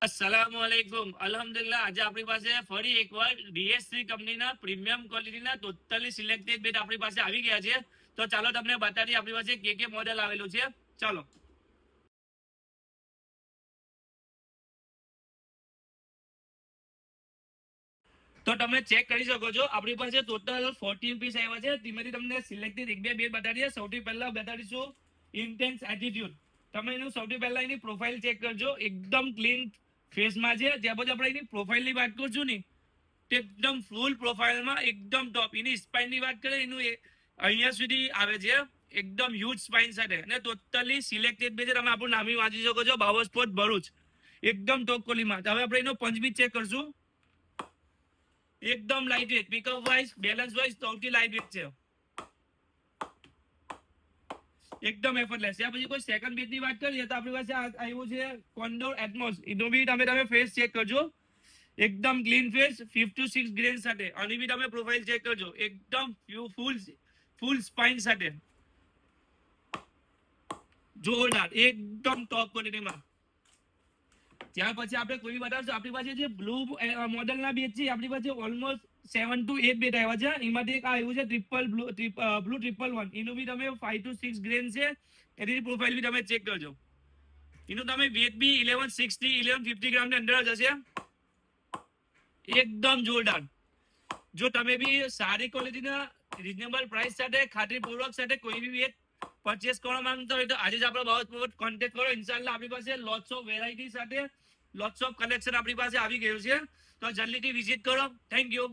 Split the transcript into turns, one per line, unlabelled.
અસલામુઅલૈકુમ. અલ્હમ્દુલિલ્લાહ. આજે આપણી પાસે ફરી એકવાર DSC કંપનીના પ્રીમિયમ ક્વોલિટીના ટોટલી સિલેક્ટેડ બેટ આપણી પાસે આવી ગયા છે. તો ચાલો તમને બતાવીએ આપણી પાસે કે મોડેલ આવેલું છે. ચાલો. તો તમે ચેક કરી શકો છો આપણી પાસે ટોટલ 14 પીસ આવ્યા છે. તેમાંથી તમને સિલેક્ટેડ એક બે બેટ બતાવીએ. સૌથી પહેલા બતાડીશું ઇન્ટેન્સ એટીટ્યુડ. તમે એનું સૌથી પહેલા એની પ્રોફાઇલ ચેક કરજો. એકદમ ક્લીન ફેસમાં છે. જ્યાં પછી આપણે એની પ્રોફાઇલની વાત કરશું ને, એકદમ ફૂલ પ્રોફાઇલમાં એકદમ ટોપ. એની સ્પાઇનની વાત કરીએ એનું અહીંયા સુધી આવે છે. એકદમ હ્યુજ સ્પાઇન સાથે અને ટોટલી સિલેક્ટેડ બે છે. તમે આપણું નામ વાંચી શકો છો, બાવો સ્પોર્ટ ભરૂચ. એકદમ ટોપ ક્વોલિટીમાં. હવે આપણે એનો પંચ બી ચેક કરશું. એકદમ light weight, pickup wise, balance wise સૌથી લાઇટ વેટ છે. એકદમ એફર્ટલેસ. ત્યાર પછી કોઈ સેકન્ડ બેટ ની વાત કરીએ તો આપણી પાસે આવ્યું છે કોન્ડોર એટમોસ. એનો બી તમે ફેસ ચેક કરજો. એકદમ ક્લીન ફેસ, 56 ગ્રેન સાથે. આની બી તમે પ્રોફાઇલ ચેક કરજો. એકદમ ફૂલ સ્પાઇન સાથે. જોરદાર, એકદમ ટોપ ક્વોલિટીમાં. ત્યાર પછી આપણે કોઈ બતાવશું. આપણી પાસે જે બ્લુ મોડેલના બેટ છે આપણી પાસે ઓલમોસ્ટ 7 to 8 બેટ આવ્યા છે. એમાંથી એક આવ્યું છે બ્લુ ટ્રિપલ 1. એનું બી તમે 5 to 6 ગ્રેન છે. એની પ્રોફાઇલ બી તમે ચેક કરજો. એનું તમે વેટ બી 1160 1150 ગ્રામ ની અંદર જ હશે. એકદમ જોરદાર. જો તમે બી સારી ક્વોલિટીના રિઝનેબલ પ્રાઇસ સાથે ખાતરીપૂર્વક સાથે કોઈ બી વેટ પરચેસ કરવા માંગતો હોય તો આજે જ આપણો બાબત કોન્ટેક્ટ કરો. ઇન્શાલ્લાહ આપણી પાસે લોટ્સ ઓફ વેરાયટી સાથે લોટ્સ ઓફ કલેક્શન આપણી પાસે આવી ગયું છે. તો જલ્દીથી વિઝિટ કરો. Thank you.